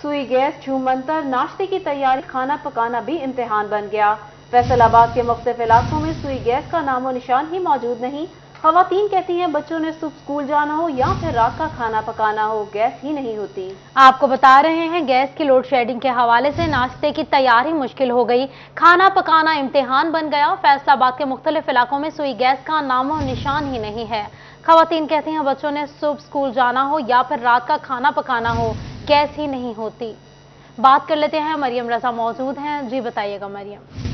सुई गैस, छूमंतर, नाश्ते की तैयारी, खाना पकाना भी इम्तिहान बन गया। फैसलाबाद के मुख्तलिफ इलाकों में सुई गैस का नामो निशान ही मौजूद नहीं। खवातीन कहती हैं बच्चों ने सुबह स्कूल जाना हो या फिर रात का खाना पकाना हो, गैस ही नहीं होती। आपको बता रहे हैं गैस की लोड शेडिंग के हवाले से नाश्ते की तैयारी मुश्किल हो गई, खाना पकाना इम्तिहान बन गया। फैसलाबाद के मुख्तलिफ इलाकों में सुई गैस का नामो निशान ही नहीं है। खवातीन कहती हैं बच्चों ने सुबह स्कूल जाना हो या फिर रात का खाना पकाना हो, गैस ही नहीं होती। बात कर लेते हैं, मरियम रजा मौजूद हैं। जी बताइएगा मरियम।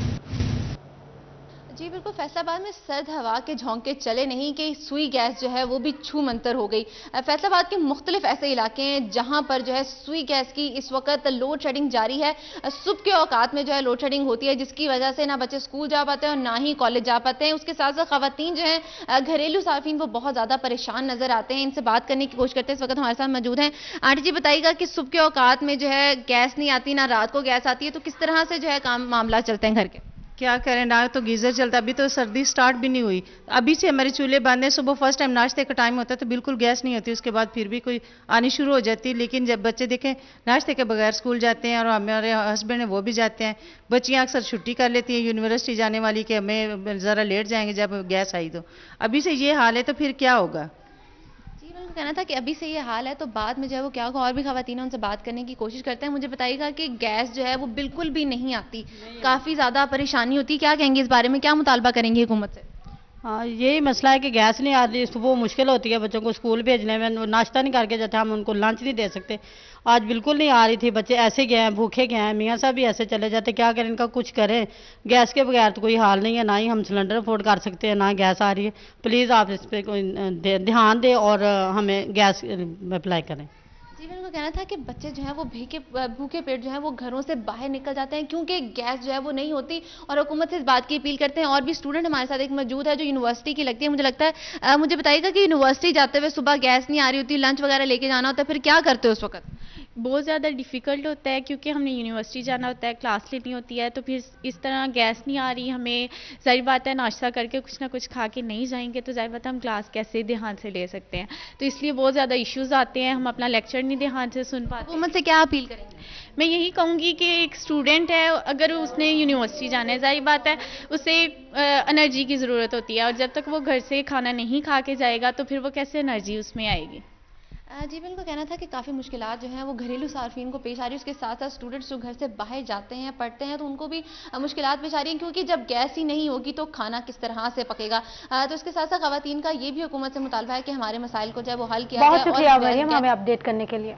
जी बिल्कुल, फैसलाबाद में सर्द हवा के झोंके चले नहीं कि सुई गैस जो है वो भी छू मंतर हो गई। फैसलाबाद के मुख्तलिफ ऐसे इलाके हैं जहां पर जो है सुई गैस की इस वक्त लोड शेडिंग जारी है। सुबह के औकात में जो है लोड शेडिंग होती है, जिसकी वजह से ना बच्चे स्कूल जा पाते हैं और ना ही कॉलेज जा पाते हैं। उसके साथ साथ खवातीन जो है घरेलू सार्फिन वो बहुत ज़्यादा परेशान नजर आते हैं। इनसे बात करने की कोशिश करते हैं। इस वक्त हमारे साथ मौजूद हैं। आंटी जी बताइएगा कि सुबह के औकात में जो है गैस नहीं आती, ना रात को गैस आती है, तो किस तरह से जो है काम मामला चलते हैं घर के? क्या करें ना, तो गीजर चलता, अभी तो सर्दी स्टार्ट भी नहीं हुई, अभी से हमारे चूल्हे बंद हैं। सुबह फर्स्ट टाइम नाश्ते का टाइम होता है तो बिल्कुल गैस नहीं होती, उसके बाद फिर भी कोई आनी शुरू हो जाती है। लेकिन जब बच्चे देखें नाश्ते के बगैर स्कूल जाते हैं और हमारे हस्बैंड है वो भी जाते हैं, बच्चियाँ अक्सर छुट्टी कर लेती हैं यूनिवर्सिटी जाने वाली कि हमें ज़रा लेट जाएंगे जब गैस आई। तो अभी से ये हाल है तो फिर क्या होगा? उनका कहना था कि अभी से ये हाल है तो बाद में जो है वो क्या होगा। और भी खवातीन उनसे बात करने की कोशिश करते हैं। मुझे बताइएगा कि गैस जो है वो बिल्कुल भी नहीं आती, काफ़ी ज़्यादा परेशानी होती है, क्या कहेंगे इस बारे में, क्या मुतालबा करेंगे हुकूमत से? हाँ, यही मसला है कि गैस नहीं आती, सुबह मुश्किल होती है बच्चों को स्कूल भेजने में, वो नाश्ता नहीं करके जाते, हम उनको लंच नहीं दे सकते। आज बिल्कुल नहीं आ रही थी, बच्चे ऐसे गए हैं, भूखे गए हैं, मियाँ साहब भी ऐसे चले जाते, क्या करें, इनका कुछ करें। गैस के बगैर तो कोई हाल नहीं है, ना ही हम सिलेंडर अफोर्ड कर सकते हैं, ना गैस आ रही है। प्लीज़ आप इस पर कोई ध्यान दें और हमें गैस अप्लाई करें। जी उनका कहना था कि बच्चे जो है वो भूखे पेट जो है वो घरों से बाहर निकल जाते हैं क्योंकि गैस जो है वो नहीं होती, और हुकूमत से इस बात की अपील करते हैं। और भी स्टूडेंट हमारे साथ एक मौजूद है जो यूनिवर्सिटी की लगती है, मुझे लगता है। मुझे बताइएगा कि यूनिवर्सिटी जाते हुए सुबह गैस नहीं आ रही होती, लंच वगैरह लेके जाना होता है, फिर क्या करते हो उस वक्त? बहुत ज़्यादा डिफ़िकल्ट होता है क्योंकि हमने यूनिवर्सिटी जाना होता है, क्लास लेनी होती है, तो फिर इस तरह गैस नहीं आ रही, हमें ज़ाहिर बात है नाश्ता करके कुछ ना कुछ खा के नहीं जाएंगे तो ज़ाहिर बात है हम क्लास कैसे ध्यान से ले सकते हैं। तो इसलिए बहुत ज़्यादा इश्यूज़ आते हैं, हम अपना लेक्चर नहीं ध्यान से सुन पाते। हुकूमत से क्या अपील करेंगे? मैं यही कहूँगी कि एक स्टूडेंट है, अगर उसने यूनिवर्सिटी जाना है, ज़ाहिर बात है उसे एनर्जी की ज़रूरत होती है, और जब तक वो घर से खाना नहीं खा के जाएगा तो फिर वो कैसे एनर्जी उसमें आएगी। जी बिल्कुल, कहना था कि काफ़ी मुश्किलात जो हैं वो घरेलू सार्फिन को पेश आ रही है। उसके साथ साथ स्टूडेंट्स जो घर से बाहर जाते हैं पढ़ते हैं तो उनको भी मुश्किलात पेश आ रही हैं, क्योंकि जब गैस ही नहीं होगी तो खाना किस तरह से पकेगा। तो इसके साथ साथ खवातीन का ये भी हुकूमत से मुतालबा है कि हमारे मसाइल को जो है वो हल किया जाए। बहुत शुक्रिया मरियम हमें अपडेट करने के लिए।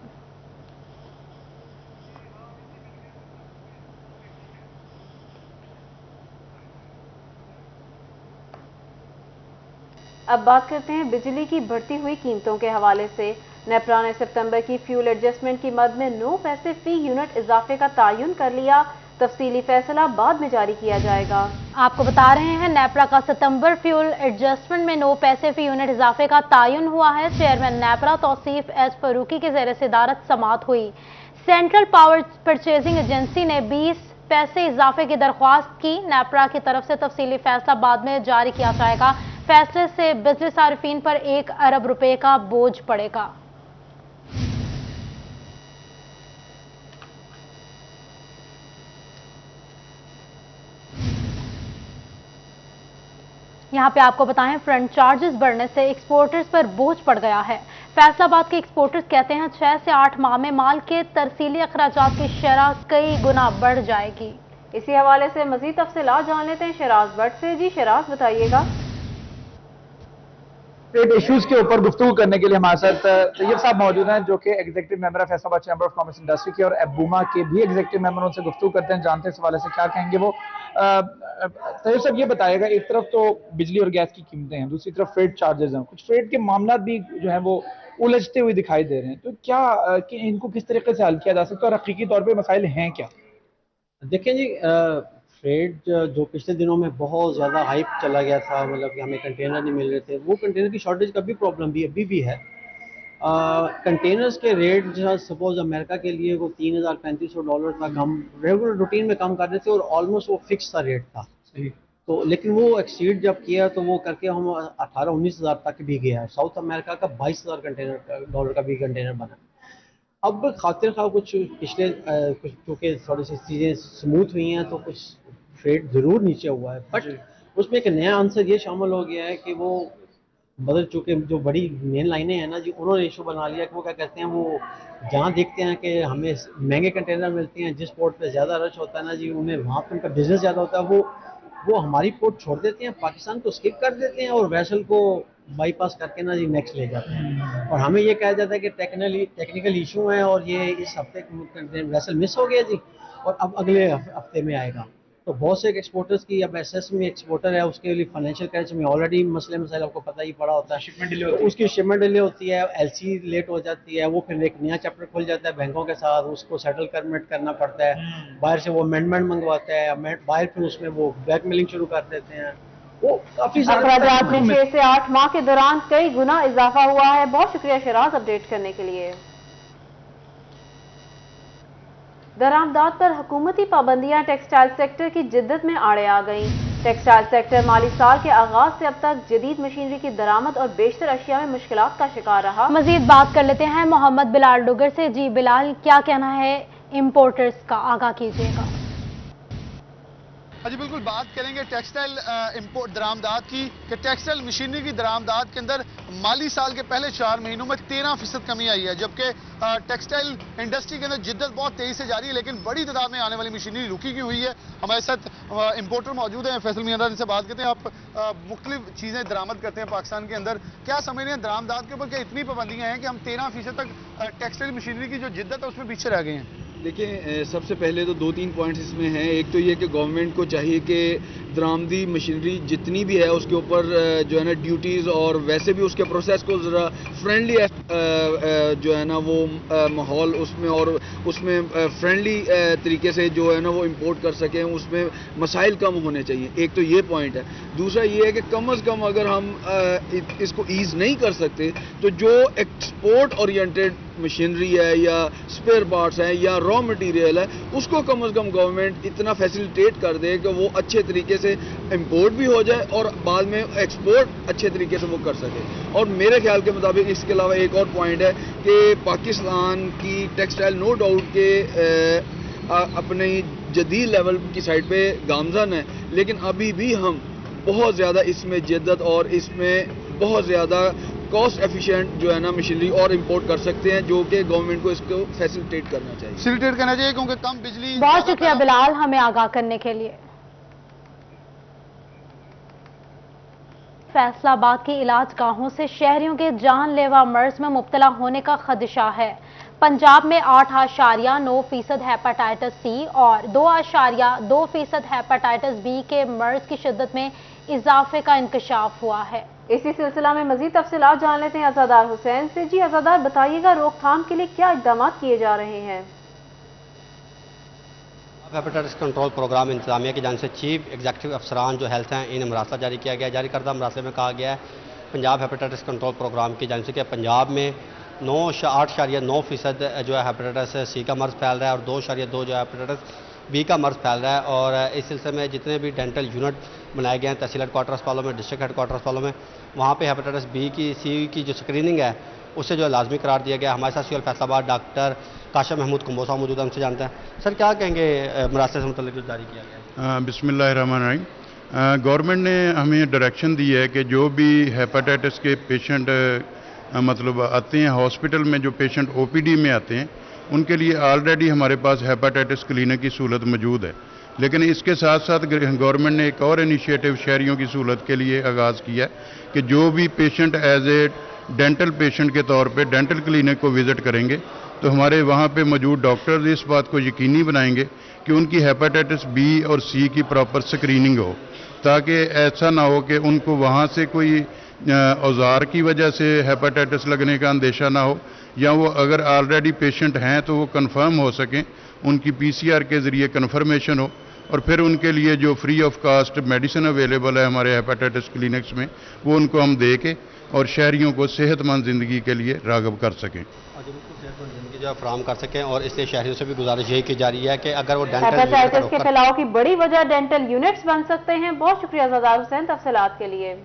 अब बात करते हैं बिजली की बढ़ती हुई कीमतों के हवाले से। नेपरा ने सितंबर की फ्यूल एडजस्टमेंट की मद में 9 पैसे फी यूनिट इजाफे का तयन कर लिया। तफसीली फैसला बाद में जारी किया जाएगा। आपको बता रहे हैं नेपरा का सितंबर फ्यूल एडजस्टमेंट में 9 पैसे फी यूनिट इजाफे का तयन हुआ है। चेयरमैन नेपरा तौसीफ एस फरूकी के ज़ेर सदारत समाअत हुई। सेंट्रल पावर परचेजिंग एजेंसी ने 20 पैसे इजाफे की दरख्वास्त की। नेपरा की तरफ से तफसीली फैसला बाद में जारी किया जाएगा। फैसले से बिजली सार्फिन पर 1 अरब रुपए का बोझ पड़ेगा। यहां पे आपको बताएं, फ्रंट चार्जेस बढ़ने से एक्सपोर्टर्स पर बोझ पड़ गया है। फैसलाबाद के एक्सपोर्टर्स कहते हैं 6 से 8 माह में माल के तरसीली अखराजात की शरह कई गुना बढ़ जाएगी। इसी हवाले से मजीद तफसीलात जान लेते हैं शराज भट्ट से। जी शराज बताइएगा। ट्रेड इश्यूज के ऊपर गुफ्तगू करने के लिए हमारे साथ तैयब साहब मौजूद हैं जो कि एग्जीक्यूटिव मेंबर है Faisalabad chamber of commerce industry के, और एबूमा के भी एग्जीक्यूटिव मेंबर, उनसे गुफ्तगू करते हैं, जानते हैं इस हवाले से क्या कहेंगे वो। तैयब साहब ये बताइएगा, एक तरफ तो बिजली और गैस की कीमतें हैं, दूसरी तरफ फ्रेट चार्जेस हैं, कुछ फ्रेट के मामला भी जो है वो उलझते हुए दिखाई दे रहे हैं, तो क्या कि इनको किस तरीके से हल किया जा सकता है और हकीकी तौर पर मसाइल हैं क्या? देखें जी, फ्रेट जो पिछले दिनों में बहुत ज़्यादा हाइप चला गया था, मतलब कि हमें कंटेनर नहीं मिल रहे थे, वो कंटेनर की शॉर्टेज का भी प्रॉब्लम भी अभी भी है। कंटेनर्स के रेट जो सपोज अमेरिका के लिए वो $3,000-3,500 तक हम रेगुलर रूटीन में कम कर रहे थे और ऑलमोस्ट वो फिक्स सा रेट था। सही। तो लेकिन वो एक्सीड जब किया तो वो करके हम 18-19 हज़ार तक भी गया है। साउथ अमेरिका का $22,000 का भी कंटेनर बना। अब खातिर खा कुछ पिछले कुछ चूँकि थोड़ी सी चीज़ें स्मूथ हुई हैं तो कुछ फ्रेट ज़रूर नीचे हुआ है, बट उसमें एक नया आंसर ये शामिल हो गया है कि वो बदल चुके जो बड़ी मेन लाइनें हैं ना जी, उन्होंने इशू बना लिया कि वो क्या कहते हैं, वो जहाँ देखते हैं कि हमें महंगे कंटेनर मिलते हैं, जिस पोर्ट पे ज़्यादा रश होता है ना जी, उन्हें वहाँ पे उनका बिजनेस ज़्यादा होता है, वो हमारी पोर्ट छोड़ देते हैं, पाकिस्तान को स्किप कर देते हैं और वैसल को बाईपास करके ना जी नेक्स्ट ले जाते हैं। और हमें ये कहा जाता है कि टेक्निकल इशू है और ये इस हफ्ते वैसल मिस हो गया जी और अब अगले हफ्ते में आएगा। तो बहुत से एक्सपोर्टर्स की, अब एसएस में एक्सपोर्टर है, उसके लिए फाइनेंशियल क्रैच में ऑलरेडी मसले मसाइल आपको पता ही पड़ा होता है, शिपमेंट डिले होती है, उसकी शिपमेंट डिले होती है, एलसी लेट हो जाती है, वो फिर एक नया चैप्टर खुल जाता है बैंकों के साथ, उसको सेटलमेंट करना पड़ता है, बाहर से वो अमेंडमेंट मंगवाता है, बाहर फिर उसमें वो ब्लैकमेलिंग शुरू कर देते हैं। वो काफी अखराजात में 6 से 8 माह के दौरान कई गुना इजाफा हुआ है। बहुत शुक्रिया शराज अपडेट करने के लिए। दरामदात पर हुकूमती पाबंदियां टेक्सटाइल सेक्टर की जिद्दत में आड़े आ गईं। टेक्सटाइल सेक्टर माली साल के आगाज से अब तक जदीद मशीनरी की दरामद और बेशतर अशिया में मुश्किलात का शिकार रहा। मजीद बात कर लेते हैं मोहम्मद बिलाल डुगर से। जी बिलाल, क्या कहना है इम्पोर्टर्स का, आगाह कीजिएगा। जी बिल्कुल, बात करेंगे टेक्सटाइल इंपोर्ट दरामदात की कि टेक्सटाइल मशीनरी की दरामदात के अंदर माली साल के पहले 4 महीनों में 13% कमी आई है, जबकि टेक्सटाइल इंडस्ट्री के अंदर जिद्दत बहुत तेजी से जारी है, लेकिन बड़ी तादाद में आने वाली मशीनरी रुकी की हुई है। हमारे साथ इंपोर्टर मौजूद हैं, फैसल मियां से बात करते हैं। आप मुख्तलिफ चीज़ें दरामद करते हैं पाकिस्तान के अंदर, क्या समझ रहे हैं दरामदात के ऊपर क्या इतनी पाबंदियाँ हैं कि हम 13% तक टेक्सटाइल मशीनरी की जो जिद्दत है उसमें पीछे रह गए हैं? देखिए, सबसे पहले तो 2-3 पॉइंट्स इसमें हैं। एक तो ये कि गवर्नमेंट को चाहिए कि दरामदी मशीनरी जितनी भी है उसके ऊपर जो है ना ड्यूटीज़ और वैसे भी उसके प्रोसेस को ज़रा फ्रेंडली जो है ना वो माहौल उसमें और उसमें फ्रेंडली तरीके से जो है ना वो इंपोर्ट कर सकें, उसमें मसाइल कम होने चाहिए। एक तो ये पॉइंट है। दूसरा ये है कि कम अज़ कम अगर हम इसको ईज़ नहीं कर सकते तो जो एक्सपोर्ट ओरिएंटेड मशीनरी है या स्पेयर पार्ट्स हैं या रॉ मटेरियल है, उसको कम से कम गवर्नमेंट इतना फैसिलिटेट कर दे कि वो अच्छे तरीके से इंपोर्ट भी हो जाए और बाद में एक्सपोर्ट अच्छे तरीके से वो कर सके। और मेरे ख्याल के मुताबिक इसके अलावा एक और पॉइंट है कि पाकिस्तान की टेक्सटाइल नो डाउट के अपने जदीद लेवल की साइड पे गामजन है, लेकिन अभी भी हम बहुत ज़्यादा इसमें जिद्दत और इसमें बहुत ज़्यादा कॉस्ट एफिशिएंट जो है ना मशीनरी और इंपोर्ट कर सकते हैं, जो कि गवर्नमेंट को इसको फैसिलिटेट करना चाहिए क्योंकि कम बिजली। बहुत शुक्रिया बिलाल हमें आगाह करने के लिए। फैसलाबाद की इलाज गाहों से शहरियों के जानलेवा मर्ज में मुब्तला होने का खदशा है। पंजाब में 8.9% हेपेटाइटिस सी और 2.2% हेपेटाइटिस बी के मर्ज की शिद्दत में इजाफे का इंकशाफ हुआ है। इसी सिलसिला में मजीद तफसीलात जान लेते हैं अज़ादार हुसैन से। जी अज़ादार, बताइएगा रोकथाम के लिए क्या इकदाम किए जा रहे हैं? हेपेटाइटिस कंट्रोल प्रोग्राम इंतजामिया की जानिब से चीफ एग्जीक्यूटिव अफसरान जो हेल्थ हैं इन्हें मरासला जारी किया गया। जारी करदा मरासले में कहा गया है पंजाब हेपेटाइटिस कंट्रोल प्रोग्राम की जानिब से कि पंजाब में 8.9% जो है हेपेटाइटिस सी का मर्ज फैल रहा है और 2.2 जो है हेपेटाइटिस बी का मर्ज फैल रहा है। और इस सिलसिले में जितने भी डेंटल यूनिट बनाए गए हैं तहसील हेडक्वार्टर अस्पतालों में, डिस्ट्रिक्ट हेडक्वार्टर अस्पतालों में, वहाँ पे हेपेटाइटिस बी की सी की जो स्क्रीनिंग है उससे जो है लाजमी करार दिया गया। हमारे साथ सीओल फैसलाबाद डॉक्टर काशिम महमूद कुंबोसा मौजूद है, हमसे जानते हैं सर क्या कहेंगे मरासले से मुतल्लिक जो जारी किया गया है। बिस्मिल्लाहिर्रहमानिर्रहीम। गवर्नमेंट ने हमें डायरेक्शन दी है कि जो भी हेपेटाइटिस के पेशेंट मतलब आते हैं हॉस्पिटल में, जो पेशेंट ओपीडी में आते हैं उनके लिए ऑलरेडी हमारे पास हेपेटाइटिस क्लिनिक की सहूलत मौजूद है, लेकिन इसके साथ साथ गवर्नमेंट ने एक और इनिशिएटिव शहरियों की सहूलत के लिए आगाज़ किया कि जो भी patient as a dental patient के तौर पे डेंटल क्लिनिक को विज़िट करेंगे तो हमारे वहाँ पे मौजूद डॉक्टर्स इस बात को यकीनी बनाएंगे कि उनकी हेपेटाइटिस बी और सी की प्रॉपर स्क्रीनिंग हो, ताकि ऐसा ना हो कि उनको वहाँ से कोई औजार की वजह से हेपेटाइटिस लगने का अंदेशा ना हो, या वो अगर ऑलरेडी पेशेंट हैं तो वो कंफर्म हो सकें, उनकी पीसीआर के ज़रिए कंफर्मेशन हो और फिर उनके लिए जो free of cost medicine available है हमारे हेपेटाइटिस क्लिनिक्स में वो उनको हम दे के और शहरियों को सेहतमंद ज़िंदगी के लिए राग़ब कर सकें और सेहतमंद ज़िंदगी जो फराहम कर सकें। और इसलिए शहरियों से भी गुजारिश यही की जा रही है कि अगर वो डेंटल हेपेटाइटिस के फैलाव की बड़ी वजह डेंटल यूनिट्स बन सकते हैं। बहुत शुक्रिया अज़ादार हुसैन तफसीलात के लिए।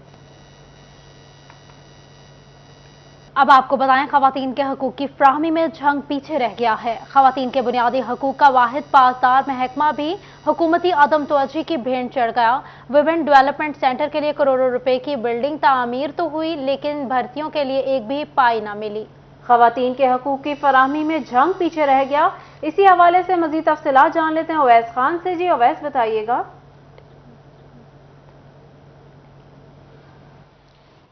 अब आपको बताएं, खवातीन के हकूक की फ्राहमी में जंग पीछे रह गया है। खवातीन के बुनियादी हकूक का वाहिद पासदार महकमा भी हुकूमती अदम तवज्जो की भेंट चढ़ गया। वुमेन डेवलपमेंट सेंटर के लिए करोड़ों रुपए की बिल्डिंग तामीर तो हुई, लेकिन भर्तियों के लिए एक भी पाई ना मिली। खवातीन के हकूक की फराहमी में जंग पीछे रह गया। इसी हवाले से मजीद तफसीलात जान लेते हैं अवैस खान से। जी अवैस, बताइएगा।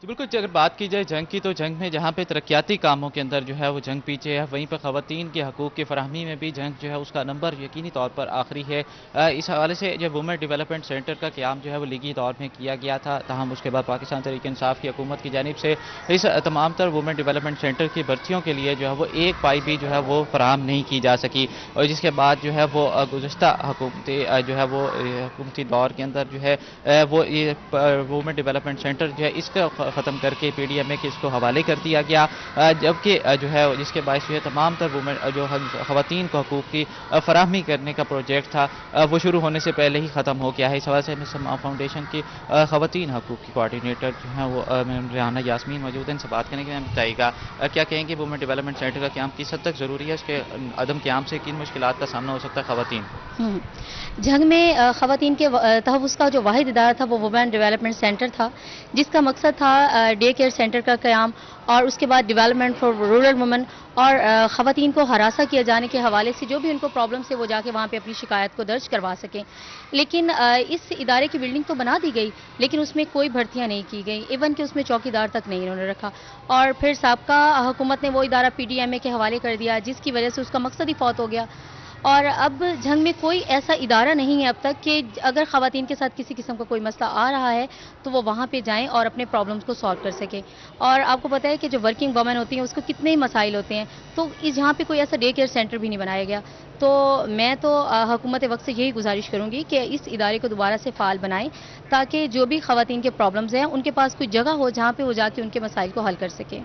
जी बिल्कुल, अगर बात की जाए जंग की, तो जंग में जहाँ पे तरक्याती कामों के अंदर जो है वो जंग पीछे है, वहीं पर ख़वातीन के हकूक़ की फराहमी में भी जंग जो है उसका नंबर यकीनी तौर पर आखिरी है। इस हवाले से जब वुमेन डेवलपमेंट सेंटर का क़याम जो है वो लीगी तौर में किया गया था, तहम उसके बाद पाकिस्तान तहरीक-ए-इंसाफ की हुकूमत की जानिब से इस तमाम तर वुमेन डेवलपमेंट सेंटर की भर्तियों के लिए जो है वो एक पाई भी जो है वो फराहम नहीं की जा सकी, और जिसके बाद जो है वो गुज़श्ता हुकूमती जो है वो हुकूमती दौर के अंदर जो है वो ये वुमेन डेवलपमेंट सेंटर जो है इसका ख़त्म करके PDMA के इसको हवाले कर दिया गया, जबकि जो है जिसके बायस जो है तमाम तर वुमेन जो ख़वातीन को हकूक़ की फराहमी करने का प्रोजेक्ट था वो शुरू होने से पहले ही ख़त्म हो गया है। इस हवाले से समा फाउंडेशन की ख़वातीन हकूक़ की कोऑर्डिनेटर जो हैं वो रेहाना यास्मीन मौजूद हैं, इनसे बात करने के लिए बताइएगा क्या कहेंगे वुमेन डेवलपमेंट सेंटर का क़याम किस हद तक ज़रूरी है, उसके अदम क़याम से किन मुश्किलात का सामना हो सकता है ख़वातीन? जंग में ख़वातीन के तहफ़्फ़ुज़ का जो वाहिद इदारा था वो वुमेन डेवलपमेंट सेंटर था, जिसका मकसद था डे केयर सेंटर का क़याम और उसके बाद डेवलपमेंट फॉर रूरल वुमेन और ख़वातीन को हरासा किया जाने के हवाले से जो भी उनको प्रॉब्लम है वो जाके वहाँ पे अपनी शिकायत को दर्ज करवा सकें। लेकिन इस इदारे की बिल्डिंग तो बना दी गई, लेकिन उसमें कोई भर्तियाँ नहीं की गई, इवन कि उसमें चौकीदार तक नहीं इन्होंने रखा, और फिर साबका हुकूमत ने वो इदारा PDMA के हवाले कर दिया, जिसकी वजह से उसका मकसद ही फौत हो गया। और अब जंग में कोई ऐसा इदारा नहीं है अब तक कि अगर ख़वातीन के साथ किसी किस्म का कोई मसला आ रहा है तो वो वहाँ पे जाएं और अपने प्रॉब्लम्स को सॉल्व कर सकें। और आपको पता है कि जो वर्किंग वुमेन होती हैं उसको कितने ही मसाइल होते हैं, तो इस यहाँ पे कोई ऐसा डे केयर सेंटर भी नहीं बनाया गया। तो मैं तो हुकूमत वक्त से यही गुजारिश करूँगी कि इस इदारे को दोबारा से फ़ाल बनाएं, ताकि जो भी ख़वातीन के प्रॉब्लम्स हैं उनके पास कोई जगह हो जहाँ पर वो जाके उनके मसाइल को हल कर सकें।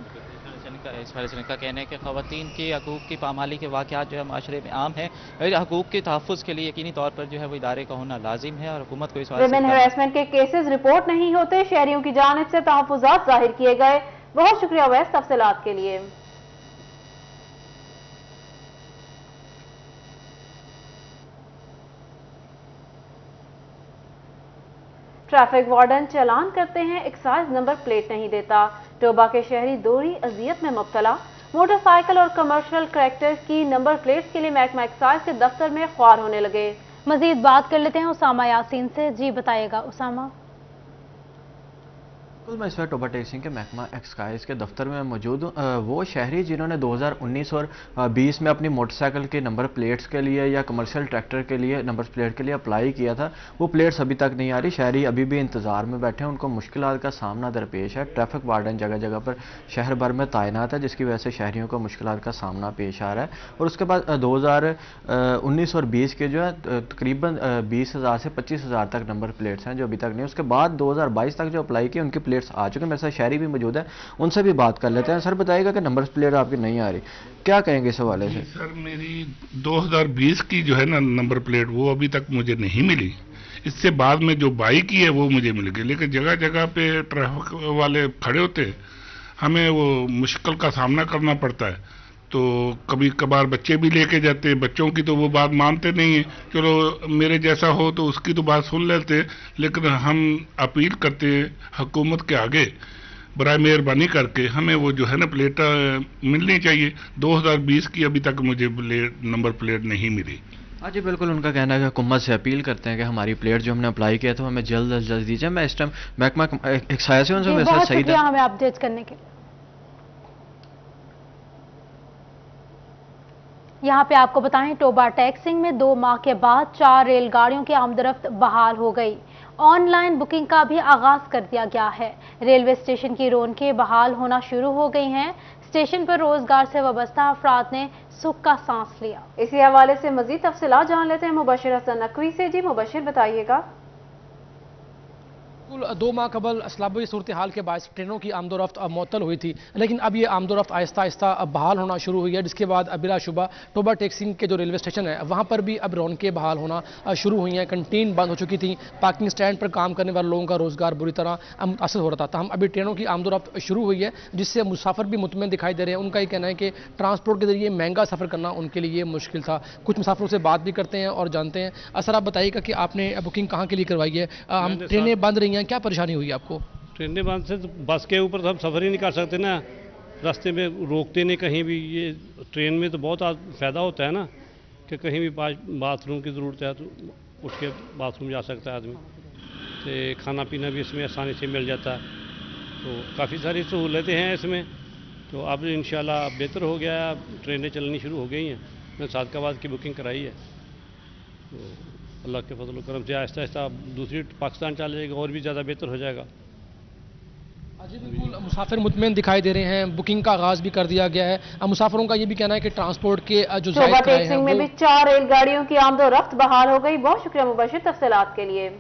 इस हवाले से इनका कहना है कि ख़वातीन के हकूक़ की पामाली के वाक़यात जो है माशरे में आम है, हकूक़ के तहफ़्फ़ुज़ के लिए यकीनी तौर पर जो है वो इदारे का होना लाजिम है, और हुकूमत को इस वुमेन हैरेसमेंट के केसेस रिपोर्ट नहीं होते, शहरियों की जानिब से तहफ़्फ़ुज़ात ज़ाहिर किए गए। बहुत शुक्रिया अवैस तफसीलात के लिए। ट्रैफिक वार्डन चालान करते हैं, एक्साइज नंबर प्लेट नहीं देता। टोबा के शहरी दोहरी अजियत में मुब्तला। मोटरसाइकिल और कमर्शियल ट्रैक्टर्स की नंबर प्लेट्स के लिए महकमा एक्साइज के दफ्तर में ख्वार होने लगे। मजीद बात कर लेते हैं उसामा यासीन से। जी बताइएगा उसामा। बिल्कुल, मैं इस वक्त टोबा टेक्सिंग के महकमा एक्साइज के दफ्तर में मौजूद हूँ। वो शहरी जिन्होंने 2019 और 20 में अपनी मोटरसाइकिल के नंबर प्लेट्स के लिए या कमर्शियल ट्रैक्टर के लिए नंबर प्लेट के लिए अप्लाई किया था, वो प्लेट्स अभी तक नहीं आ रही। शहरी अभी भी इंतज़ार में बैठे हैं, उनको मुश्किलात का सामना दरपेश है। ट्रैफिक वार्डन जगह जगह पर शहर भर में तैनात है, जिसकी वजह से शहरियों को मुश्किलात का सामना पेश आ रहा है। और उसके बाद 2019 और 20 के जो है तकरीबन 20,000 से 25,000 तक नंबर प्लेट्स हैं जो अभी तक नहीं। उसके बाद 2022 तक जो अप्लाई किए उनकी आ चुके हैं। मेरे साथ शहरी भी मौजूद है, उनसे भी बात कर लेते हैं। सर बताइएगा कि नंबर प्लेट आपकी नहीं आ रही, क्या कहेंगे इस हवाले से? सर मेरी 2020 की जो है ना नंबर प्लेट वो अभी तक मुझे नहीं मिली। इससे बाद में जो बाई की है वो मुझे मिल गई, लेकिन जगह जगह पे ट्रैफिक वाले खड़े होते, हमें वो मुश्किल का सामना करना पड़ता है। तो कभी कभार बच्चे भी लेके जाते हैं, बच्चों की तो वो बात मानते नहीं है। चलो मेरे जैसा हो तो उसकी तो बात सुन लेते, लेकिन हम अपील करते हैं हुकूमत के आगे, बराए मेहरबानी करके हमें वो जो है ना प्लेट मिलनी चाहिए। 2020 की अभी तक मुझे नंबर प्लेट नहीं मिली। हाँ जी बिल्कुल, उनका कहना है कि हुकूमत से अपील करते हैं कि हमारी प्लेट जो हमने अप्लाई किया था हमें जल्द अज जल्द दीजिए। मैं इस टाइम महकमा एक्साइज से उनसे मेरे साथ सही है हमें अपडेट करने के। यहाँ पे आपको बताएं, टोबा टैक्सिंग में 2 माह के बाद 4 रेलगाड़ियों की आमदरफ्त बहाल हो गई। ऑनलाइन बुकिंग का भी आगाज कर दिया गया है। रेलवे स्टेशन की रौनकें बहाल होना शुरू हो गई हैं। स्टेशन पर रोजगार से वाबस्ता अफराद ने सुख का सांस लिया। इसी हवाले से मजीद तफसीलात जान लेते हैं मुबशिर हसन नकवी से। जी मुबशिर बताइएगा। 2 माह कबल असलाबी सूरत हाल के बायस ट्रेनों की आमदोरफ्त मअतल हुई थी, लेकिन अब ये आमदोरफ्त आहिस्ता आहिस्ता बहाल होना शुरू हुई है, जिसके बाद बिलाशुबा टोबा टेक्सिंग के जो रेलवे स्टेशन है वहाँ पर भी अब रौनकें बहाल होना शुरू हुई हैं। कंटीन बंद हो चुकी थी, पार्किंग स्टैंड पर काम करने वाले लोगों का रोज़गार बुरी तरह मुतासर हो रहा था। हम अभी ट्रेनों की आमदोरफ्त शुरू हुई है, जिससे मुसाफिर भी मुतमईन दिखाई दे रहे हैं। उनका ये कहना है कि ट्रांसपोर्ट के जरिए महंगा सफ़र करना उनके लिए मुश्किल था। कुछ मुसाफिरों से बात भी करते हैं और जानते हैं। सर, आप बताइएगा कि आपने बुकिंग कहाँ के लिए करवाई है? ट्रेनें बंद रही हैं, क्या परेशानी हुई आपको? ट्रेनें बंद से बस के ऊपर तो हम सफ़र ही नहीं कर सकते ना, रास्ते में रोकते नहीं कहीं भी। ये ट्रेन में तो बहुत फ़ायदा होता है ना कि कहीं भी बाथरूम की ज़रूरत है तो उठ के बाथरूम जा सकता है आदमी, तो खाना पीना भी इसमें आसानी से मिल जाता है, तो काफ़ी सारी सहूलतें हैं इसमें। तो अब इंशाल्लाह बेहतर हो गया, ट्रेनें चलनी शुरू हो गई हैं। मैंने सादकाबाद की बुकिंग कराई है, तो अल्लाह के फजल करम से आहिस्ता आहिस्ता दूसरी पाकिस्तान चल जाएगा और भी ज़्यादा बेहतर हो जाएगा। जी बिल्कुल, मुसाफिर मुतमईन दिखाई दे रहे हैं। बुकिंग का आगाज़ भी कर दिया गया है। मुसाफिरों का ये भी कहना है कि ट्रांसपोर्ट के जो टोबा टेक्सिंग में भी 4 रेलगाड़ियों की आमदोरफ्त बहाल हो गई। बहुत शुक्रिया मुबशिर तफसीलात के लिए।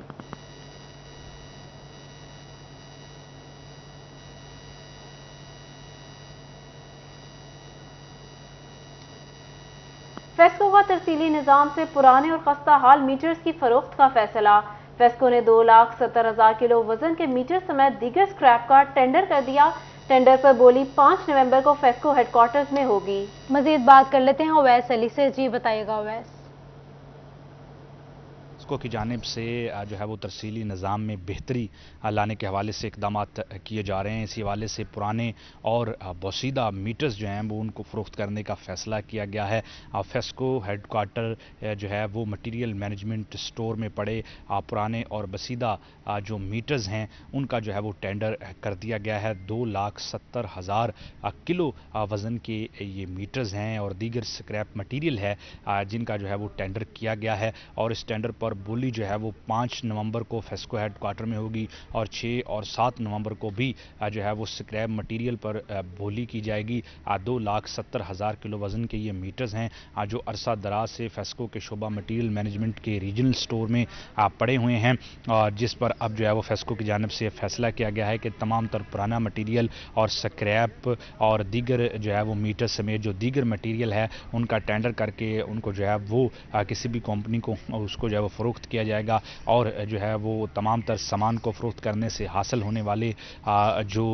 फेस्को का तरसीली निज़ाम से पुराने और खस्ता हाल मीटर्स की फरोख्त का फैसला। फेस्को ने 2,70,000 किलो वजन के मीटर समेत दीगर स्क्रैप का टेंडर कर दिया। टेंडर पर बोली 5 नवंबर को फेस्को हेडक्वार्टर्स में होगी। मजीद बात कर लेते हैं उवैस अली से। जी बताइएगा उवैस। फेस्को की जानिब से जो है वो तरसीली निज़ाम में बेहतरी लाने के हवाले से इकदाम किए जा रहे हैं। इसी हवाले से पुराने और बोसीदा मीटर्स जो हैं वो उनको फ़रोख्त करने का फ़ैसला किया गया है। फेस्को हेडक्वार्टर जो है वो मटीरियल मैनेजमेंट स्टोर में पड़े पुराने और बसीदा जो मीटर्स हैं उनका जो है वो टेंडर कर दिया गया है। 2,70,000 किलो वज़न के ये मीटर्स हैं और दीगर स्क्रैप मटीरियल है जिनका जो है वो टेंडर किया गया है। और इस टेंडर पर बोली जो है वो 5 नवंबर को फेस्को हेडक्वार्टर में होगी और 6 और 7 नवंबर को भी जो है वो स्क्रैप मटेरियल पर बोली की जाएगी। 2,70,000 किलो वज़न के ये मीटर्स हैं जो अरसा दराज से फेस्को के शोबा मटेरियल मैनेजमेंट के रीजनल स्टोर में पड़े हुए हैं, और जिस पर अब जो है वो फेस्को की जानिब से फैसला किया गया है कि तमाम तर पुराना मटीरियल और स्क्रैप और दीगर जो है वो मीटर समेत जो दीगर मटीरियल है उनका टेंडर करके उनको जो है वो किसी भी कंपनी को उसको जो है वो फ़रोख्त किया जाएगा। और जो है वो तमाम तर सामान को फ़रोख्त करने से हासिल होने वाले जो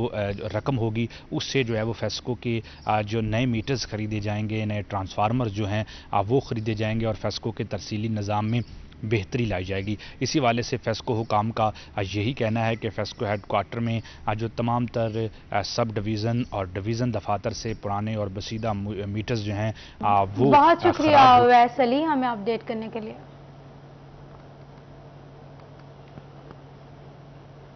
रकम होगी उससे जो है वो फेस्को के जो नए मीटर्स ख़रीदे जाएंगे, नए ट्रांसफार्मर जो हैं वो ख़रीदे जाएंगे और फेस्को के तरसीली निज़ाम में बेहतरी लाई जाएगी। इसी वाले से फेस्को हुकाम का यही कहना है कि फेस्को हेडक्वार्टर में जो तमाम तर सब डिवीज़न और डिवीज़न दफातर से पुराने और बसीदा मीटर्स जो हैं वो बहुत शुक्रिया उवैस अली हमें अपडेट करने के लिए।